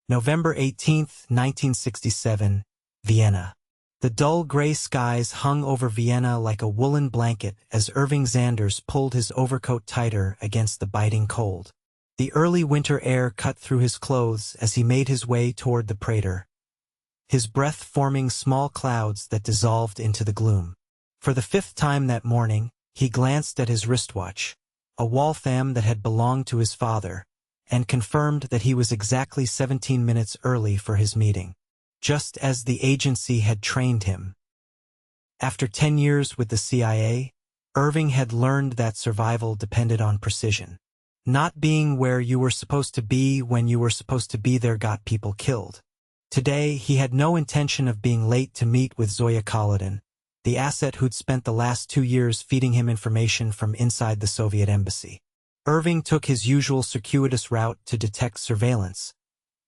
November 18, 1967, Vienna. The dull gray skies hung over Vienna like a woolen blanket as Irving Xanders pulled his overcoat tighter against the biting cold. The early winter air cut through his clothes as he made his way toward the Prater, his breath forming small clouds that dissolved into the gloom. For the fifth time that morning, he glanced at his wristwatch, a Waltham that had belonged to his father, and confirmed that he was exactly 17 minutes early for his meeting, just as the agency had trained him. After 10 years with the CIA, Irving had learned that survival depended on precision. Not being where you were supposed to be when you were supposed to be there got people killed. Today, he had no intention of being late to meet with Zoya, the asset who'd spent the last 2 years feeding him information from inside the Soviet embassy. Irving took his usual circuitous route to detect surveillance,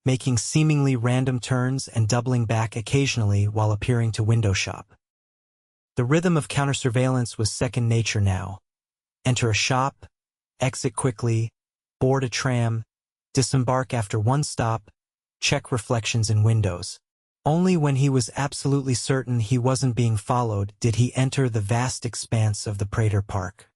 making seemingly random turns and doubling back occasionally while appearing to window shop. The rhythm of counter-surveillance was second nature now. Enter a shop, exit quickly, board a tram, disembark after one stop, check reflections in windows. Only when he was absolutely certain he wasn't being followed did he enter the vast expanse of the Prater Park.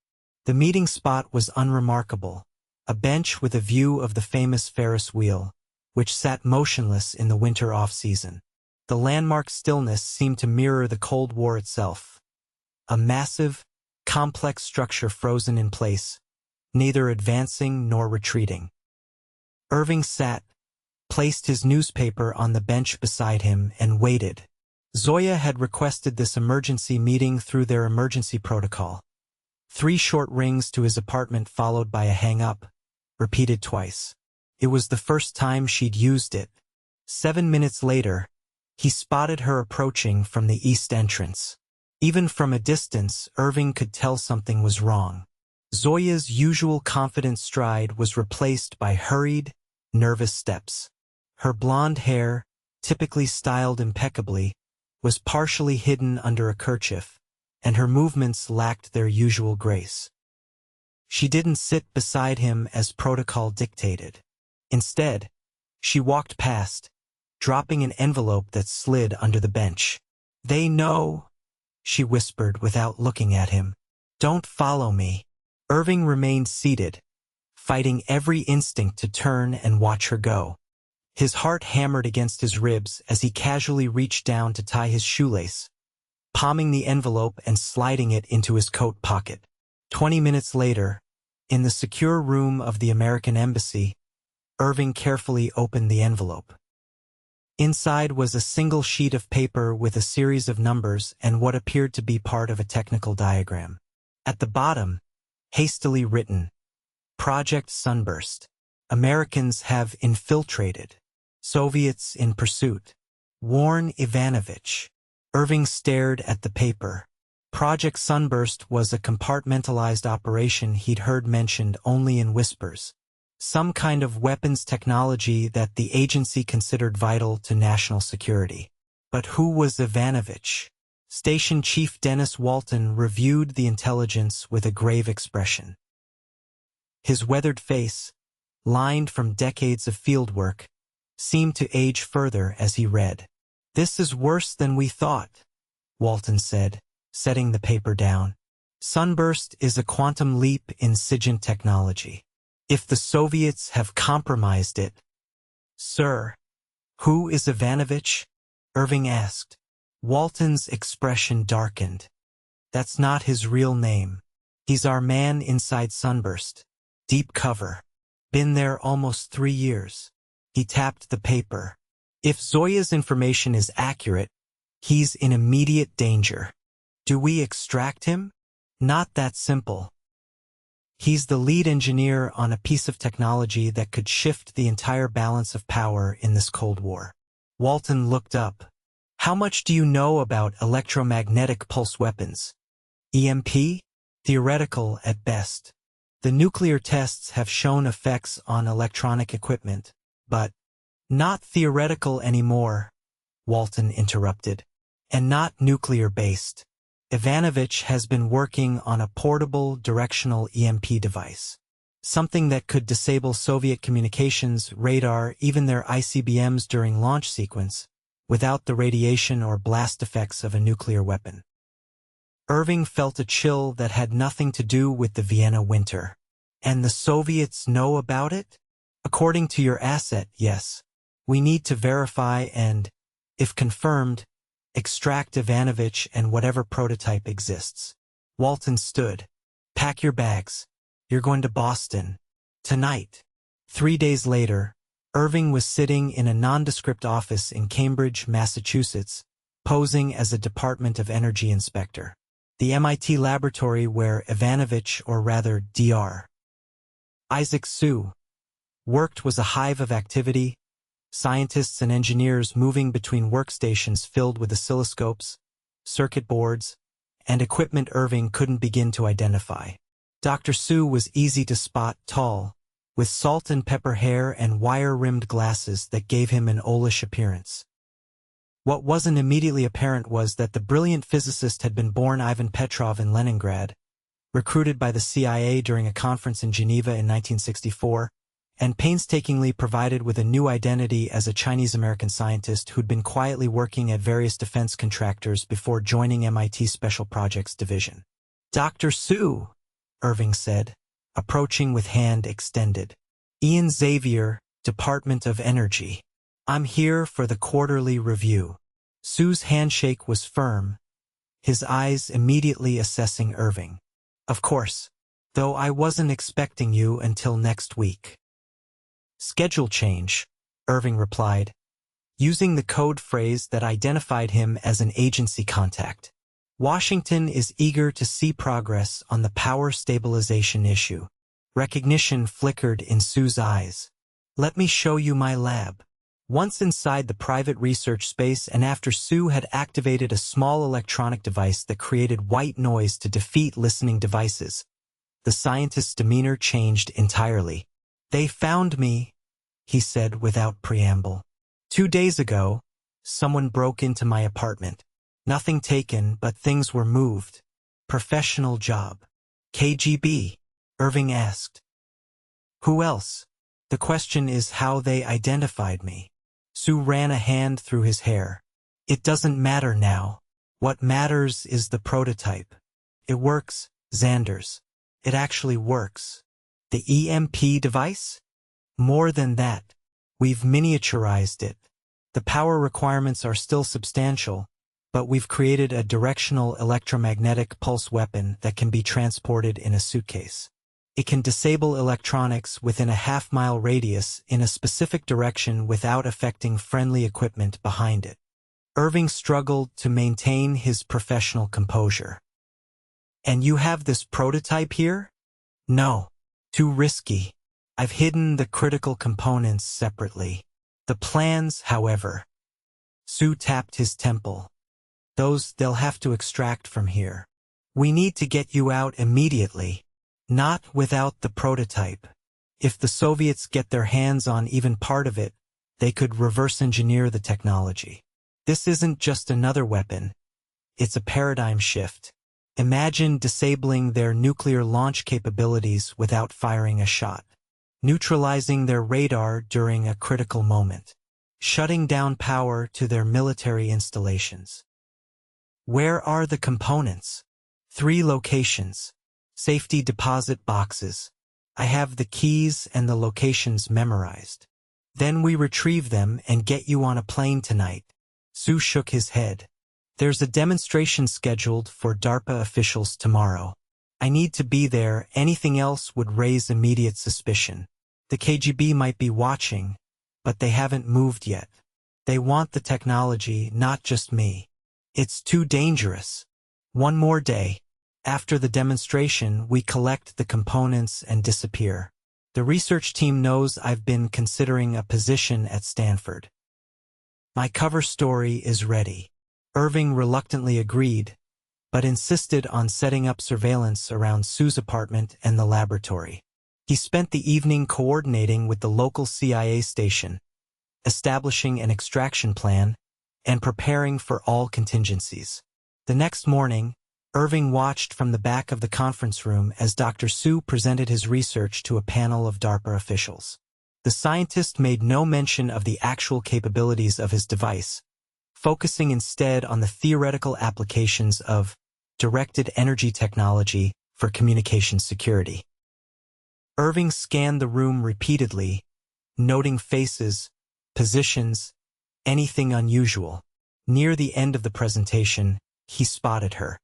The meeting spot was unremarkable, a bench with a view of the famous Ferris wheel, which sat motionless in the winter off-season. The landmark stillness seemed to mirror the Cold War itself. A massive, complex structure frozen in place, neither advancing nor retreating. Irving sat, placed his newspaper on the bench beside him, and waited. Zoya had requested this emergency meeting through their emergency protocol. 3 short rings to his apartment followed by a hang-up, repeated twice. It was the first time she'd used it. 7 minutes later, he spotted her approaching from the east entrance. Even from a distance, Irving could tell something was wrong. Zoya's usual confident stride was replaced by hurried, nervous steps. Her blonde hair, typically styled impeccably, was partially hidden under a kerchief, and her movements lacked their usual grace. She didn't sit beside him as protocol dictated. Instead, she walked past, dropping an envelope that slid under the bench. "They know," she whispered without looking at him. "Don't follow me." Irving remained seated, fighting every instinct to turn and watch her go. His heart hammered against his ribs as he casually reached down to tie his shoelace, palming the envelope and sliding it into his coat pocket. 20 minutes later, in the secure room of the American embassy, Irving carefully opened the envelope. Inside was a single sheet of paper with a series of numbers and what appeared to be part of a technical diagram. At the bottom, hastily written, "Project Sunburst. Americans have infiltrated. Soviets in pursuit. Warn Ivanovich." Irving stared at the paper. Project Sunburst was a compartmentalized operation he'd heard mentioned only in whispers. Some kind of weapons technology that the agency considered vital to national security. But who was Ivanovich? Station Chief Dennis Walton reviewed the intelligence with a grave expression. His weathered face, lined from decades of fieldwork, seemed to age further as he read. "This is worse than we thought," Walton said, setting the paper down. "Sunburst is a quantum leap in SIGINT technology. If the Soviets have compromised it—" "Sir, who is Ivanovich?" Irving asked. Walton's expression darkened. "That's not his real name. He's our man inside Sunburst. Deep cover. Been there almost 3 years." He tapped the paper. "If Zoya's information is accurate, he's in immediate danger. Do we extract him? Not that simple. He's the lead engineer on a piece of technology that could shift the entire balance of power in this Cold War." Walton looked up. "How much do you know about electromagnetic pulse weapons?" "EMP? Theoretical at best. The nuclear tests have shown effects on electronic equipment, but—" "Not theoretical anymore," Walton interrupted, "and not nuclear-based. Ivanovich has been working on a portable directional EMP device. something that could disable Soviet communications, radar, even their ICBMs during launch sequence, without the radiation or blast effects of a nuclear weapon. Irving felt a chill that had nothing to do with the Vienna winter. And the Soviets know about it? According to your asset, yes. We need to verify and, if confirmed, extract Ivanovich and whatever prototype exists. Walton stood. Pack your bags. You're going to Boston. Tonight. 3 days later, Irving was sitting in a nondescript office in Cambridge, Massachusetts, posing as a Department of Energy inspector. The MIT laboratory where Ivanovich, or rather Dr. Isaac Sue, worked was a hive of activity, scientists and engineers moving between workstations filled with oscilloscopes, circuit boards, and equipment Irving couldn't begin to identify. Dr. Sue was easy to spot, tall, with salt and pepper hair and wire-rimmed glasses that gave him an owlish appearance. What wasn't immediately apparent was that the brilliant physicist had been born Ivan Petrov in Leningrad, recruited by the CIA during a conference in Geneva in 1964, and painstakingly provided with a new identity as a Chinese-American scientist who'd been quietly working at various defense contractors before joining MIT Special Projects Division. "Dr. Sue," Irving said, approaching with hand extended. "Ian Xavier, Department of Energy. I'm here for the quarterly review." Sue's handshake was firm, his eyes immediately assessing Irving. "Of course, though I wasn't expecting you until next week." "Schedule change," Irving replied, using the code phrase that identified him as an agency contact. "Washington is eager to see progress on the power stabilization issue." Recognition flickered in Sue's eyes. "Let me show you my lab." Once inside the private research space and after Sue had activated a small electronic device that created white noise to defeat listening devices, the scientist's demeanor changed entirely. "They found me," he said without preamble. 2 days ago, someone broke into my apartment. Nothing taken, but things were moved. Professional job." "KGB?" Irving asked. "Who else? The question is how they identified me." Sue ran a hand through his hair. "It doesn't matter now. What matters is the prototype. It works, Xanders. It actually works." "The EMP device?" "More than that. We've miniaturized it. The power requirements are still substantial, but we've created a directional electromagnetic pulse weapon that can be transported in a suitcase. It can disable electronics within a half-mile radius in a specific direction without affecting friendly equipment behind it." Irving struggled to maintain his professional composure. "And you have this prototype here?" "No. Too risky. I've hidden the critical components separately. The plans, however." Sue tapped his temple. "Those they'll have to extract from here. We need to get you out immediately. Not without the prototype. If the Soviets get their hands on even part of it, they could reverse engineer the technology. This isn't just another weapon. It's a paradigm shift. Imagine disabling their nuclear launch capabilities without firing a shot. Neutralizing their radar during a critical moment. Shutting down power to their military installations. Where are the components? 3 locations. Safety deposit boxes. I have the keys and the locations memorized. Then we retrieve them and get you on a plane tonight." Sue shook his head. "There's a demonstration scheduled for DARPA officials tomorrow. I need to be there. Anything else would raise immediate suspicion. The KGB might be watching, but they haven't moved yet. They want the technology, not just me. It's too dangerous. 1 more day. After the demonstration, we collect the components and disappear. The research team knows I've been considering a position at Stanford. My cover story is ready." Irving reluctantly agreed, but insisted on setting up surveillance around Sue's apartment and the laboratory. He spent the evening coordinating with the local CIA station, establishing an extraction plan, and preparing for all contingencies. The next morning, Irving watched from the back of the conference room as Dr. Su presented his research to a panel of DARPA officials. The scientist made no mention of the actual capabilities of his device, focusing instead on the theoretical applications of directed energy technology for communication security. Irving scanned the room repeatedly, noting faces, positions, anything unusual. Near the end of the presentation, he spotted her.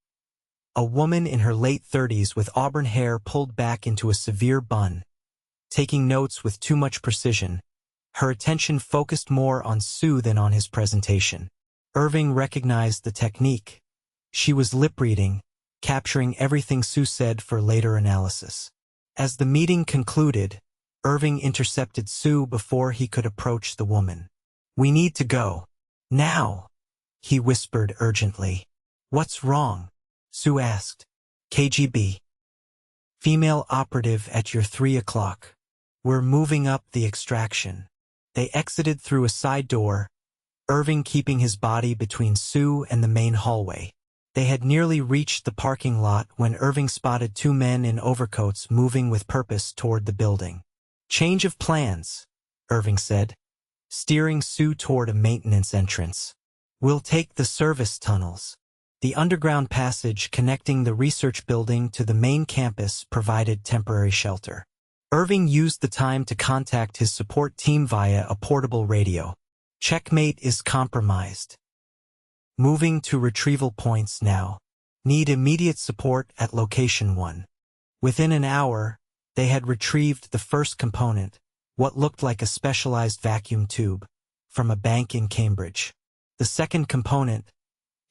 A woman in her late 30s with auburn hair pulled back into a severe bun. Taking notes with too much precision, her attention focused more on Su than on his presentation. Irving recognized the technique. She was lip-reading, capturing everything Su said for later analysis. As the meeting concluded, Irving intercepted Su before he could approach the woman. "We need to go. Now," he whispered urgently. "What's wrong?" Su asked. "KGB. Female operative at your 3 o'clock. We're moving up the extraction." They exited through a side door, Irving keeping his body between Su and the main hallway. They had nearly reached the parking lot when Irving spotted 2 men in overcoats moving with purpose toward the building. "Change of plans," Irving said, steering Su toward a maintenance entrance. "We'll take the service tunnels." The underground passage connecting the research building to the main campus provided temporary shelter. Irving used the time to contact his support team via a portable radio. "Checkmate is compromised. Moving to retrieval points now. Need immediate support at location 1. Within an hour, they had retrieved the first component, what looked like a specialized vacuum tube, from a bank in Cambridge. The second component,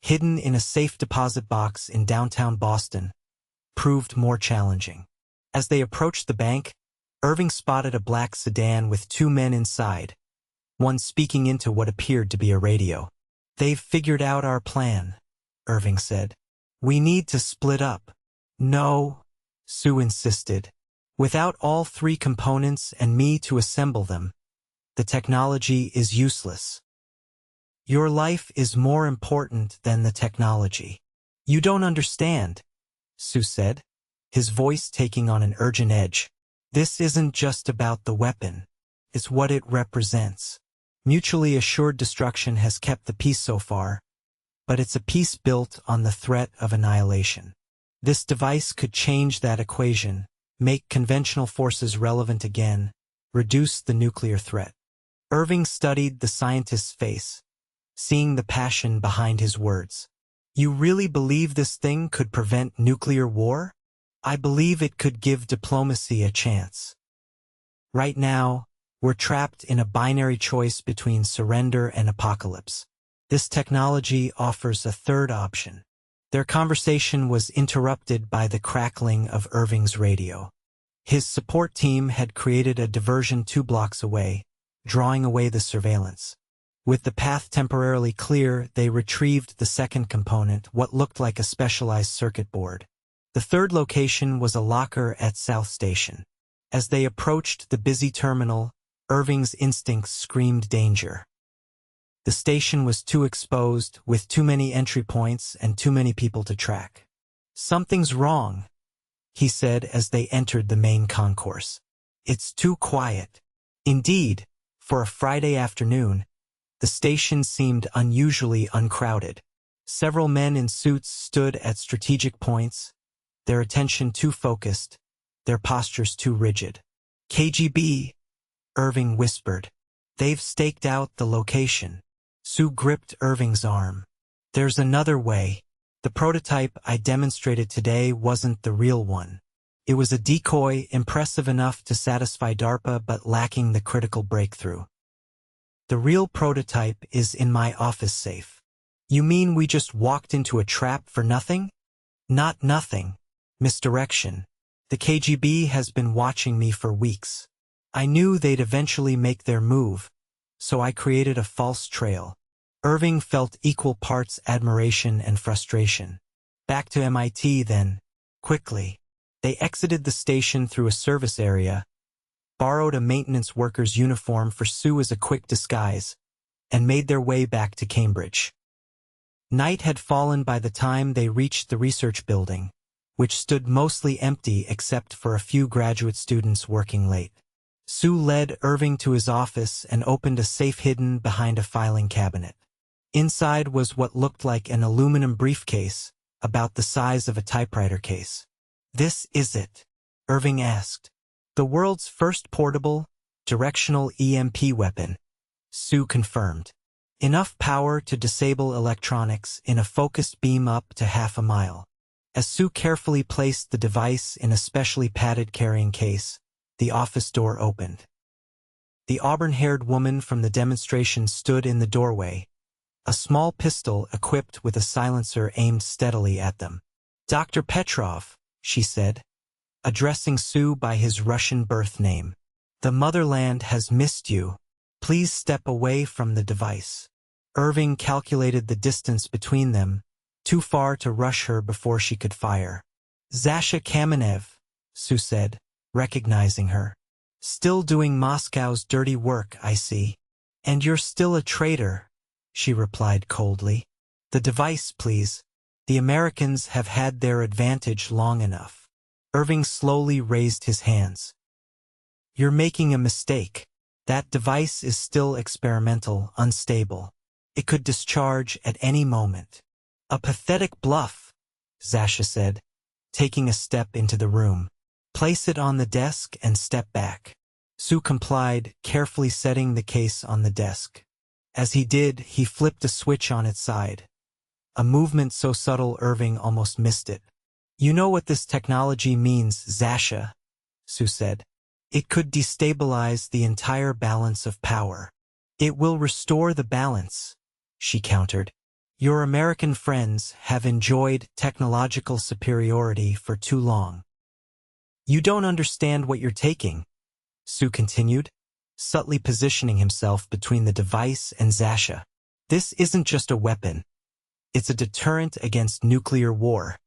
hidden in a safe deposit box in downtown Boston, proved more challenging. As they approached the bank, Irving spotted a black sedan with 2 men inside, one speaking into what appeared to be a radio. "They've figured out our plan," Irving said. "We need to split up." "No," Su insisted. "Without all 3 components and me to assemble them, the technology is useless. Your life is more important than the technology." "You don't understand," Su said, his voice taking on an urgent edge. "This isn't just about the weapon. It's what it represents. Mutually assured destruction has kept the peace so far, but it's a peace built on the threat of annihilation. This device could change that equation, make conventional forces relevant again, reduce the nuclear threat." Irving studied the scientist's face, seeing the passion behind his words. "You really believe this thing could prevent nuclear war?" "I believe it could give diplomacy a chance. Right now, we're trapped in a binary choice between surrender and apocalypse. This technology offers a third option." Their conversation was interrupted by the crackling of Irving's radio. His support team had created a diversion 2 blocks away, drawing away the surveillance. With the path temporarily clear, they retrieved the second component, what looked like a specialized circuit board. The third location was a locker at South Station. As they approached the busy terminal, Irving's instincts screamed danger. The station was too exposed, with too many entry points and too many people to track. "Something's wrong," he said as they entered the main concourse. "It's too quiet." Indeed, for a Friday afternoon, the station seemed unusually uncrowded. Several men in suits stood at strategic points, their attention too focused, their postures too rigid. "KGB," Irving whispered. "They've staked out the location." Su gripped Irving's arm. "There's another way. The prototype I demonstrated today wasn't the real one. It was a decoy impressive enough to satisfy DARPA but lacking the critical breakthrough. The real prototype is in my office safe." "You mean we just walked into a trap for nothing?" "Not nothing. Misdirection. The KGB has been watching me for weeks. I knew they'd eventually make their move, so I created a false trail." Irving felt equal parts admiration and frustration. "Back to MIT then, quickly." They exited the station through a service area, borrowed a maintenance worker's uniform for Su as a quick disguise, and made their way back to Cambridge. Night had fallen by the time they reached the research building, which stood mostly empty except for a few graduate students working late. Sue led Irving to his office and opened a safe hidden behind a filing cabinet. Inside was what looked like an aluminum briefcase, about the size of a typewriter case. "This is it?" Irving asked. "The world's first portable, directional EMP weapon," Sue confirmed. "Enough power to disable electronics in a focused beam up to half a mile." As Sue carefully placed the device in a specially padded carrying case, the office door opened. The auburn-haired woman from the demonstration stood in the doorway, a small pistol equipped with a silencer aimed steadily at them. "Dr. Petrov," she said, addressing Sue by his Russian birth name. "The motherland has missed you. Please step away from the device." Irving calculated the distance between them, too far to rush her before she could fire. "Zasha Kamenev," Sue said, recognizing her. "Still doing Moscow's dirty work, I see. And you're still a traitor," she replied coldly. "The device, please. The Americans have had their advantage long enough." Irving slowly raised his hands. "You're making a mistake. That device is still experimental, unstable. It could discharge at any moment." "A pathetic bluff," Zasha said, taking a step into the room. "Place it on the desk and step back." Sue complied, carefully setting the case on the desk. As he did, he flipped a switch on its side. A movement so subtle Irving almost missed it. "You know what this technology means, Zasha," Sue said. "It could destabilize the entire balance of power." "It will restore the balance," she countered. "Your American friends have enjoyed technological superiority for too long." "You don't understand what you're taking," Sue continued, subtly positioning himself between the device and Zasha. "This isn't just a weapon. It's a deterrent against nuclear war."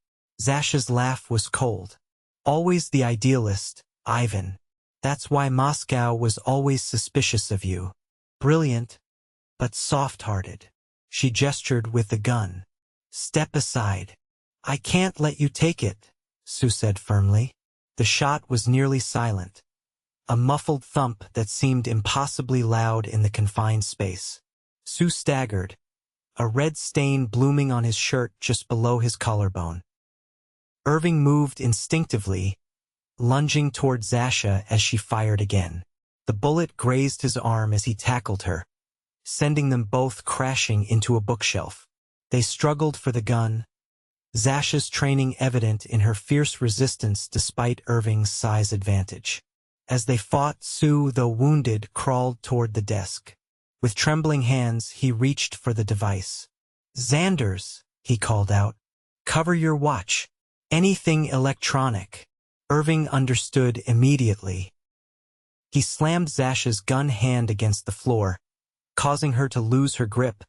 Zasha's laugh was cold. "Always the idealist, Ivan. That's why Moscow was always suspicious of you. Brilliant, but soft-hearted." She gestured with the gun. "Step aside." "I can't let you take it," Sue said firmly. The shot was nearly silent, a muffled thump that seemed impossibly loud in the confined space. Sue staggered, a red stain blooming on his shirt just below his collarbone. Irving moved instinctively, lunging toward Zasha as she fired again. The bullet grazed his arm as he tackled her, sending them both crashing into a bookshelf. They struggled for the gun, Zasha's training evident in her fierce resistance despite Irving's size advantage. As they fought, Sue, though wounded, crawled toward the desk. With trembling hands, he reached for the device. "Xanders," he called out. "Cover your watch. Anything electronic." Irving understood immediately. He slammed Zasha's gun hand against the floor, causing her to lose her grip,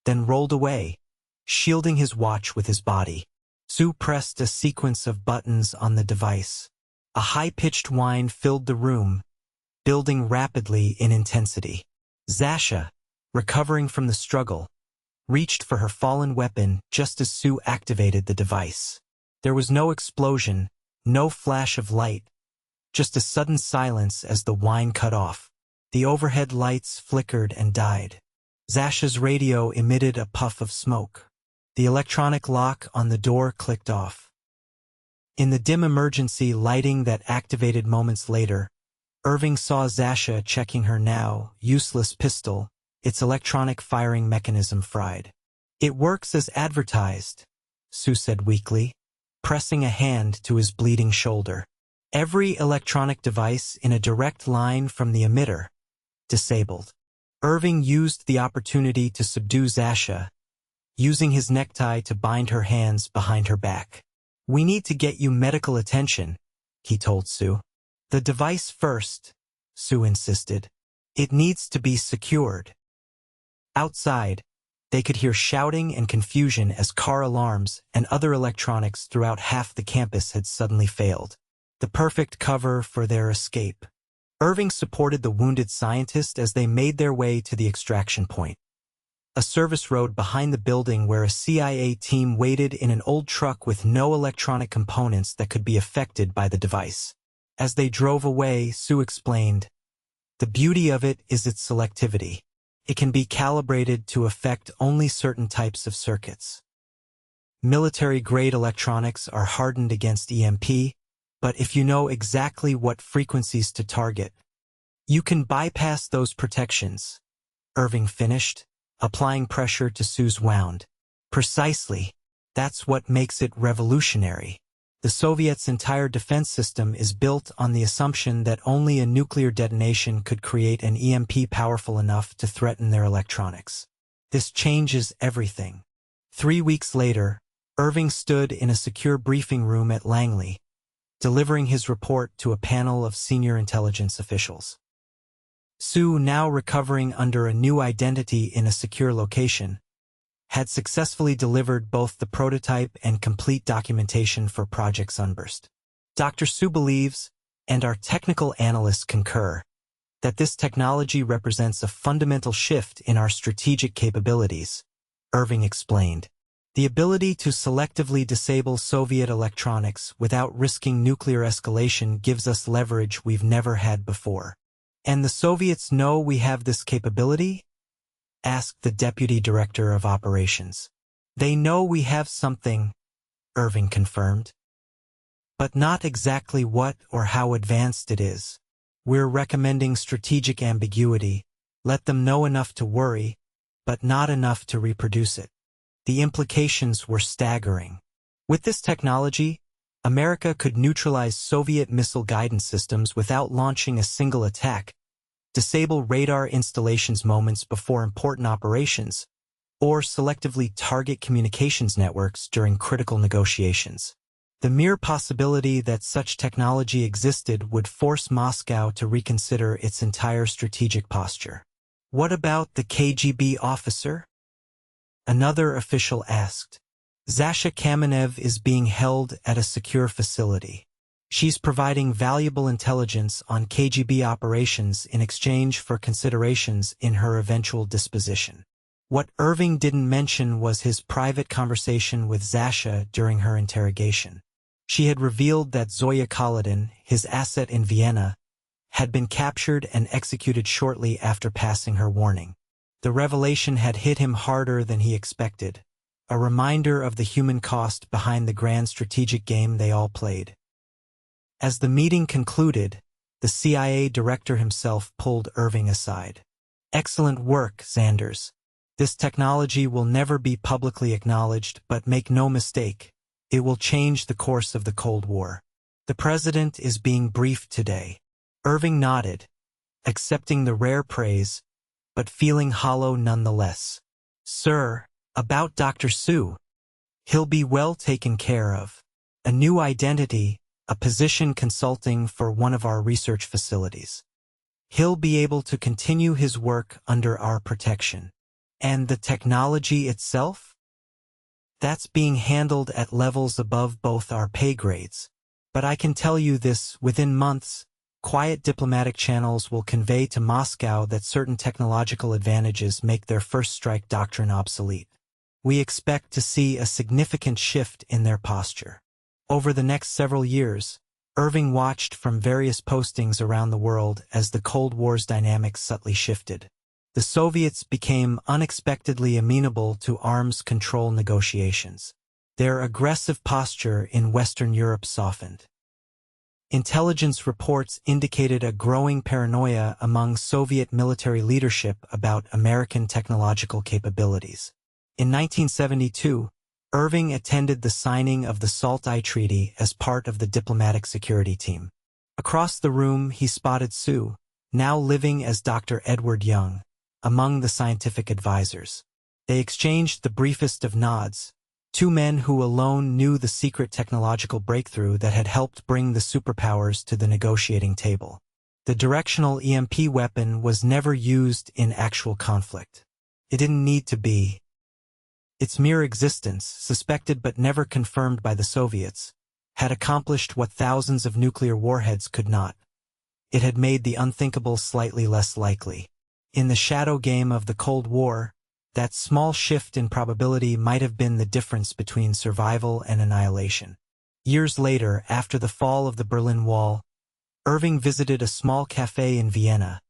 then rolled away, shielding his watch with his body. Sue pressed a sequence of buttons on the device. A high-pitched whine filled the room, building rapidly in intensity. Zasha, recovering from the struggle, reached for her fallen weapon just as Sue activated the device. There was no explosion, no flash of light, just a sudden silence as the whine cut off. The overhead lights flickered and died. Zasha's radio emitted a puff of smoke. The electronic lock on the door clicked off. In the dim emergency lighting that activated moments later, Irving saw Zasha checking her now useless pistol, its electronic firing mechanism fried. "It works as advertised," Sue said weakly, pressing a hand to his bleeding shoulder. "Every electronic device in a direct line from the emitter, disabled." Irving used the opportunity to subdue Zasha, using his necktie to bind her hands behind her back. "We need to get you medical attention," he told Sue. "The device first," Sue insisted. "It needs to be secured." Outside, they could hear shouting and confusion as car alarms and other electronics throughout half the campus had suddenly failed. The perfect cover for their escape. Irving supported the wounded scientist as they made their way to the extraction point. a service road behind the building where a CIA team waited in an old truck with no electronic components that could be affected by the device. As they drove away, Sue explained, "The beauty of it is its selectivity. It can be calibrated to affect only certain types of circuits. Military-grade electronics are hardened against EMP, but if you know exactly what frequencies to target, you can bypass those protections," Irving finished, applying pressure to Sue's wound. "Precisely. That's what makes it revolutionary. The Soviets' entire defense system is built on the assumption that only a nuclear detonation could create an EMP powerful enough to threaten their electronics. This changes everything." 3 weeks later, Irving stood in a secure briefing room at Langley, delivering his report to a panel of senior intelligence officials. Sue, now recovering under a new identity in a secure location, had successfully delivered both the prototype and complete documentation for Project Sunburst. Dr. Sue believes, and our technical analysts concur, that this technology represents a fundamental shift in our strategic capabilities, Irving explained. The ability to selectively disable Soviet electronics without risking nuclear escalation gives us leverage we've never had before. "And the Soviets know we have this capability?" asked the Deputy Director of Operations. "They know we have something," Irving confirmed. "But not exactly what or how advanced it is. We're recommending strategic ambiguity. Let them know enough to worry, but not enough to reproduce it." The implications were staggering. With this technology, America could neutralize Soviet missile guidance systems without launching a single attack, disable radar installations moments before important operations, or selectively target communications networks during critical negotiations. The mere possibility that such technology existed would force Moscow to reconsider its entire strategic posture. "What about the KGB officer?" another official asked. "Zasha Kamenev is being held at a secure facility. She's providing valuable intelligence on KGB operations in exchange for considerations in her eventual disposition." What Irving didn't mention was his private conversation with Zasha during her interrogation. She had revealed that Zoya, his asset in Vienna, had been captured and executed shortly after passing her warning. The revelation had hit him harder than he expected, a reminder of the human cost behind the grand strategic game they all played. As the meeting concluded, the CIA director himself pulled Irving aside. "Excellent work, Xanders. This technology will never be publicly acknowledged, but make no mistake, it will change the course of the Cold War. The president is being briefed today." Irving nodded, accepting the rare praise, but feeling hollow nonetheless. "Sir, about Dr. Sue. He'll be well taken care of. A new identity, a position consulting for one of our research facilities. He'll be able to continue his work under our protection. And the technology itself? That's being handled at levels above both our pay grades. But I can tell you this, within months, quiet diplomatic channels will convey to Moscow that certain technological advantages make their first strike doctrine obsolete. We expect to see a significant shift in their posture." Over the next several years, Irving watched from various postings around the world as the Cold War's dynamics subtly shifted. The Soviets became unexpectedly amenable to arms control negotiations. Their aggressive posture in Western Europe softened. Intelligence reports indicated a growing paranoia among Soviet military leadership about American technological capabilities. In 1972, Irving attended the signing of the SALT I Treaty as part of the diplomatic security team. Across the room, he spotted Sue, now living as Dr. Edward Young, among the scientific advisors. They exchanged the briefest of nods, two men who alone knew the secret technological breakthrough that had helped bring the superpowers to the negotiating table. The directional EMP weapon was never used in actual conflict. It didn't need to be. Its mere existence, suspected but never confirmed by the Soviets, had accomplished what thousands of nuclear warheads could not. It had made the unthinkable slightly less likely. In the shadow game of the Cold War, That small shift in probability might have been the difference between survival and annihilation. Years later, after the fall of the Berlin Wall, Irving visited a small cafe in Vienna,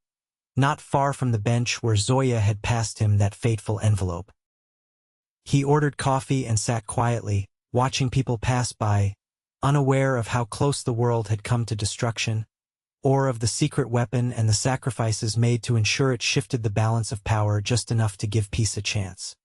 not far from the bench where Zoya had passed him that fateful envelope. He ordered coffee and sat quietly, watching people pass by, unaware of how close the world had come to destruction, or of the secret weapon and the sacrifices made to ensure it shifted the balance of power just enough to give peace a chance.